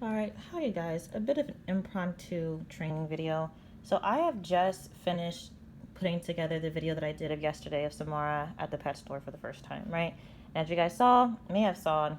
Alright, hi you guys. A bit of an impromptu training video. So I have just finished putting together the video that I did of yesterday of Samara at the pet store for the first time, right? And as you guys may have saw,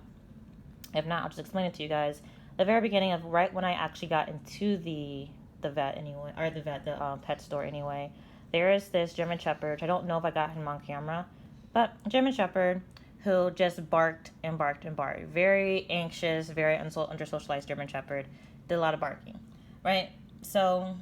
if not, I'll just explain it to you guys. The very beginning of right when I actually got into the vet anyway, or the pet store anyway, there is this German Shepherd. I don't know if I got him on camera, but German Shepherd who just barked and barked and barked. Very anxious, very under-socialized German Shepherd. Did a lot of barking, right? So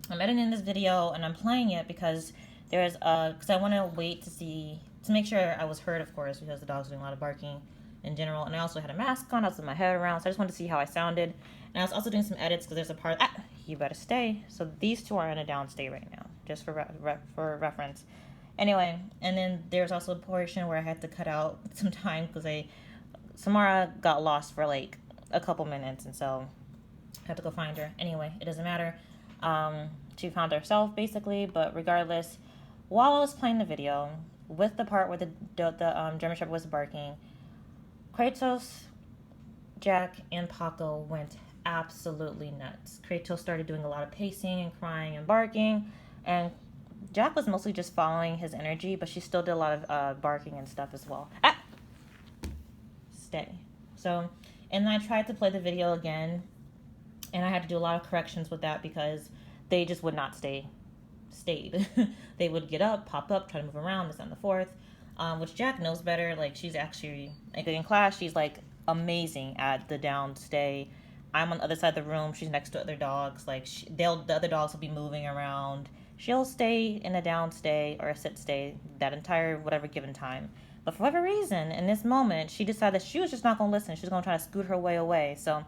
I'm editing this video and I'm playing it because because I want to wait to make sure I was heard, of course, because the dog's doing a lot of barking in general. And I also had a mask on, I was with my head around, so I just wanted to see how I sounded. And I was also doing some edits because there's a part, you better stay. So these two are in a downstay right now, just for reference. Anyway, and then there's also a portion where I had to cut out some time because Samara got lost for like a couple minutes, and so I had to go find her. Anyway, it doesn't matter. She found herself basically, but regardless, while I was playing the video with the part where the German Shepherd was barking, Kratos, Jack, and Paco went absolutely nuts. Kratos started doing a lot of pacing and crying and barking, and Jack was mostly just following his energy, but she still did a lot of barking and stuff as well. Stay. So, and then I tried to play the video again, and I had to do a lot of corrections with that because they just would not stayed. They would get up, pop up, try to move around, this and the fourth, which Jack knows better. Like, she's actually, like, in class, she's, like, amazing at the downstay. I'm on the other side of the room. She's next to other dogs. Like, the other dogs will be moving around. She'll stay in a downstay or a sit stay that entire whatever given time. But for whatever reason, in this moment, she decided that she was just not going to listen. She was going to try to scoot her way away. So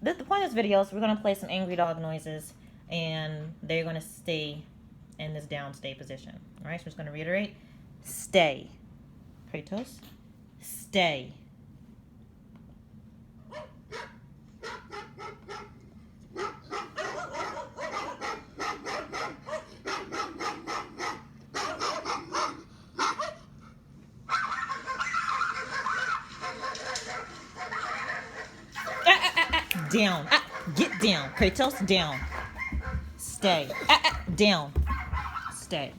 the point of this video is we're going to play some angry dog noises, and they're going to stay in this downstay position. All right, so I'm just going to reiterate. Stay. Kratos, stay. Down. Get down. Kratos, down. Stay. Down. Stay.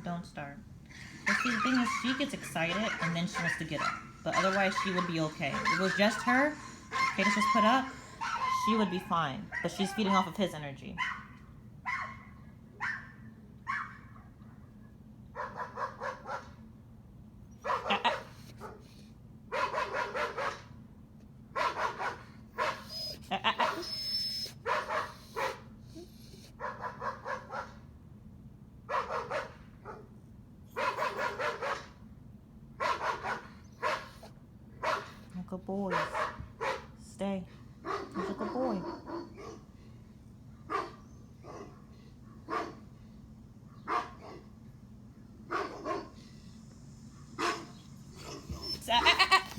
Don't start. But see, the thing is, she gets excited and then she wants to get up. But otherwise, she would be okay. If it was just her, Kratos was put up, she would be fine. But she's feeding off of his energy. Good boy. Stay. He's a good boy.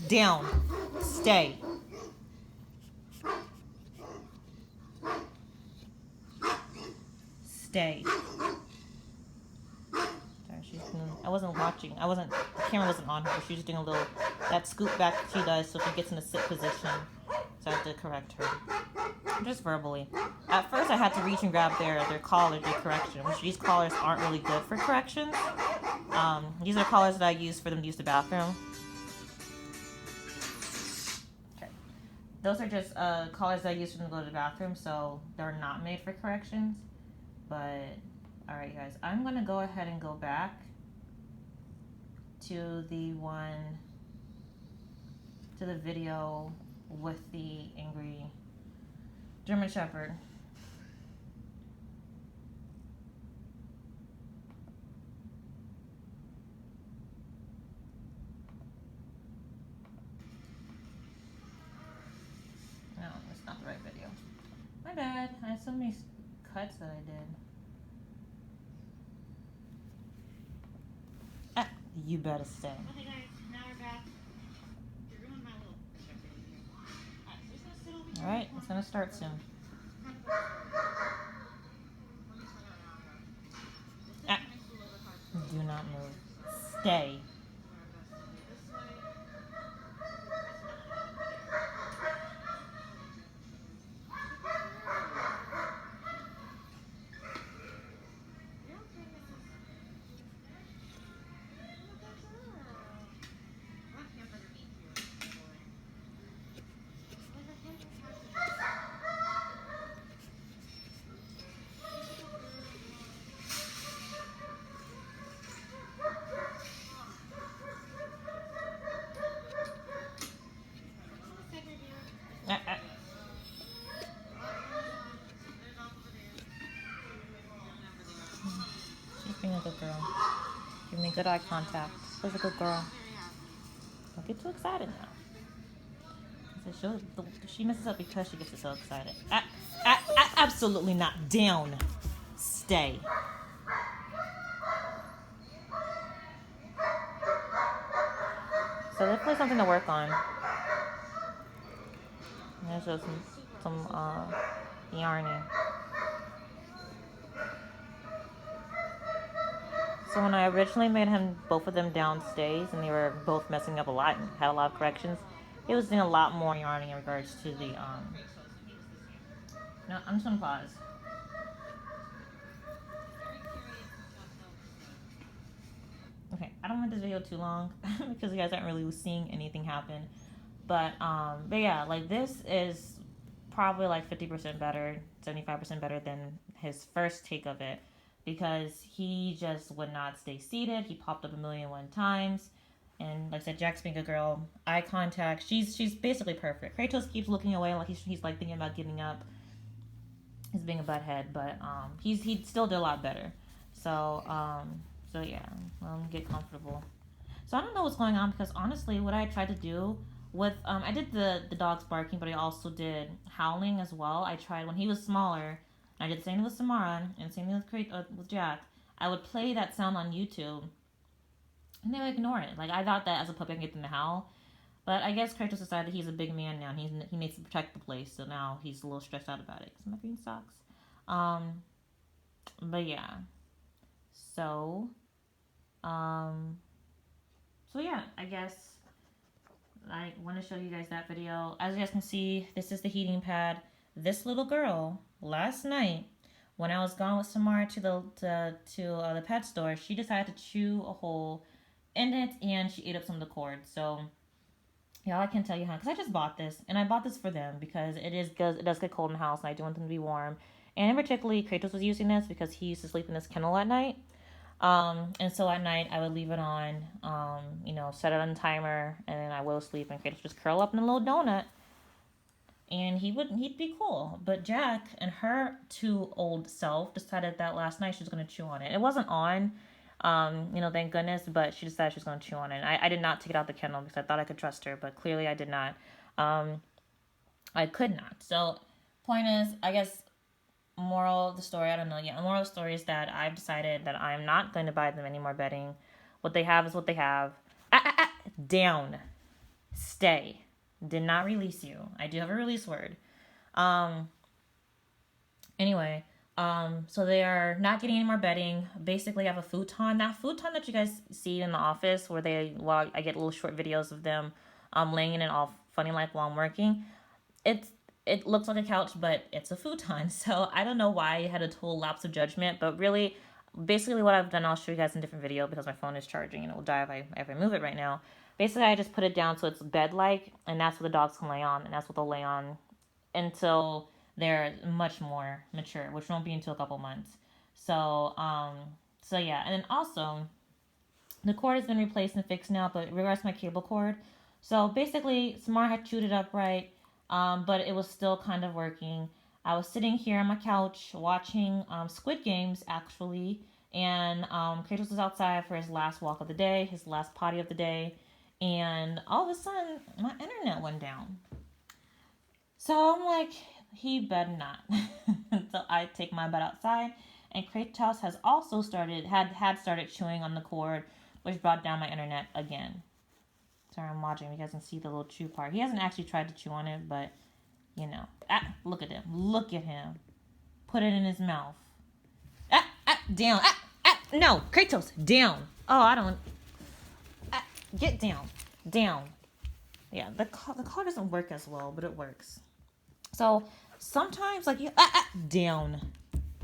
Down. Stay. Stay. I wasn't watching. The camera wasn't on her. She was just doing a little, that scoop back she does so she gets in a sit position. So I had to correct her. Just verbally. At first I had to reach and grab their collar, their correction, which these collars aren't really good for corrections. These are collars that I use for them to use the bathroom. Okay. Those are just collars that I use for them to go to the bathroom, so they're not made for corrections. But, alright guys, I'm going to go ahead and go back to the video with the angry German Shepherd. No, it's not the right video. My bad. I had so many cuts that I did. You better stay. Okay guys, now we're back. You ruined my little picture. Alright, it's gonna start soon. Do not move. Stay. me. Good eye contact. She's a good girl. Don't get too excited now. So she messes up because she gets so excited. Absolutely not. Down. Stay. So definitely something to work on. There's just some yarning. So when I originally made both of them downstairs, and they were both messing up a lot and had a lot of corrections, he was doing a lot more yarning in regards to the No, I'm just gonna pause. Okay, I don't want this video too long because you guys aren't really seeing anything happen. But yeah, like this is probably like 50% better, 75% better than his first take of it, because he just would not stay seated. He popped up 1,000,001 times. And like I said, Jack's being a girl. Eye contact. She's basically perfect. Kratos keeps looking away like he's like thinking about giving up. He's being a butthead, but he still did a lot better. So yeah, get comfortable. So I don't know what's going on, because honestly, what I tried to do with I did the dogs barking, but I also did howling as well. I tried when he was smaller. I did the same thing with Samara and same thing with Jack. I would play that sound on YouTube, and they would ignore it. Like, I thought that as a puppy I could get them to howl, but I guess Kratos decided he's a big man now, and he needs to protect the place. So now he's a little stressed out about it. Because my green socks. But yeah. So yeah, I guess I want to show you guys that video. As you guys can see, this is the heating pad. This little girl, last night, when I was gone with Samara to the pet store, she decided to chew a hole in it, and she ate up some of the cord. So, yeah, I can tell you how, because I just bought this, and I bought this for them because it does get cold in the house, and I do want them to be warm. And particularly, Kratos was using this because he used to sleep in this kennel at night. And so at night I would leave it on, set it on timer, and then I will sleep, and Kratos just curl up in a little donut, and he'd be cool. But Jack and her too old self decided that last night she was going to chew on it. It wasn't on, thank goodness, but she decided she was going to chew on it. And I did not take it out the kennel because I thought I could trust her, but clearly I did not. I could not. So point is, I guess, moral of the story, I don't know yet. The moral of the story is that I've decided that I'm not going to buy them any more bedding. What they have is what they have. Down. Stay. Did not release you. I do have a release word. Anyway, so they are not getting any more bedding. Basically, I have a futon. That futon that you guys see in the office where I get little short videos of them laying in it all funny like while I'm working. It looks like a couch, but it's a futon. So I don't know why I had a total lapse of judgment, but really, basically what I've done, I'll show you guys in a different video because my phone is charging and it will die if I move it right now. Basically, I just put it down so it's bed-like, and that's what the dogs can lay on, and that's what they'll lay on until they're much more mature, which won't be until a couple months. So yeah, and then also, the cord has been replaced and fixed now, but in regards to my cable cord, so basically, Samara had chewed it up right, but it was still kind of working. I was sitting here on my couch watching Squid Games, actually, and Kratos was outside for his last walk of the day, his last potty of the day, and all of a sudden, my internet went down. So I'm like, he better not. So I take my butt outside, and Kratos has also started chewing on the cord, which brought down my internet again. Sorry, I'm watching. You guys can see the little chew part. He hasn't actually tried to chew on it, but, look at him. Look at him. Put it in his mouth. Down. No, Kratos, down. Oh, I don't. Get down. Down. Yeah, the car doesn't work as well, but it works. So sometimes, down.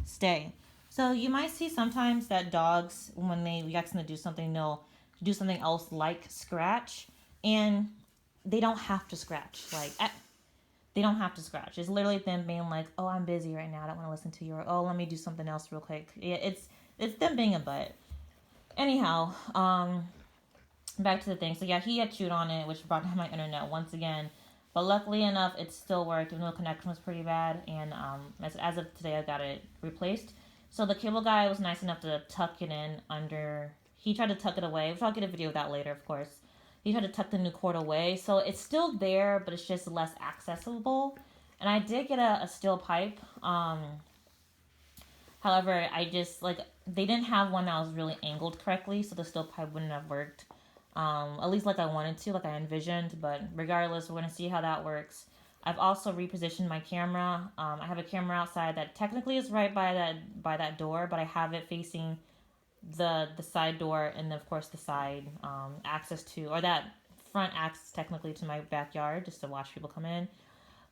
Stay. So you might see sometimes that dogs, when we ask them to do something, they'll do something else like scratch, and they don't have to scratch. They don't have to scratch. It's literally them being like, oh, I'm busy right now, I don't want to listen to you, or oh, let me do something else real quick. Yeah, it's them being a butt. Anyhow, back to the thing. So yeah, he had chewed on it, which brought down my internet once again. But luckily enough, it still worked, even though the connection was pretty bad. And as of today, I got it replaced. So the cable guy was nice enough to tuck it in under he tried to tuck it away, which I'll get a video of that later, of course. He tried to tuck the new cord away, so it's still there, but it's just less accessible. And I did get a steel pipe. However, I just, like, they didn't have one that was really angled correctly, so the steel pipe wouldn't have worked. At least like I wanted to, like I envisioned, but regardless, we're going to see how that works. I've also repositioned my camera. I have a camera outside that technically is right by that door, but I have it facing the side door and of course the side access to, or that front access technically to my backyard, just to watch people come in.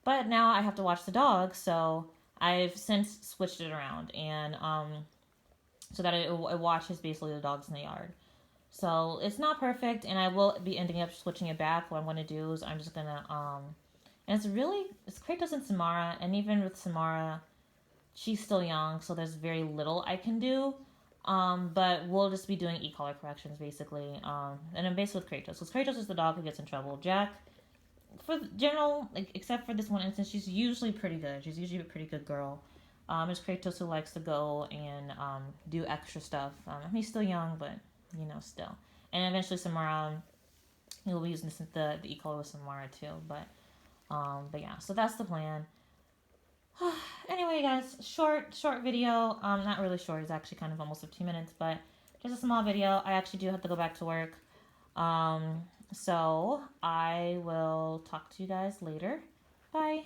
But now I have to watch the dogs, so I've since switched it around, and so that it watches basically the dogs in the yard. So it's not perfect, and I will be ending up switching it back. What I'm going to do is I'm just going to and it's Kratos and Samara, and even with Samara, she's still young, so there's very little I can do. But we'll just be doing e-collar corrections basically. And I'm based with Kratos, because Kratos is the dog who gets in trouble. Jack, for general, like, except for this one instance, she's usually pretty good. She's usually a pretty good girl. It's Kratos who likes to go and do extra stuff. He's still young, but still. And eventually Samara, he'll be using the e-collar with Samara too. But yeah, so that's the plan. Anyway, guys, short video. Not really short. It's actually kind of almost 15 minutes, but just a small video. I actually do have to go back to work. So I will talk to you guys later. Bye.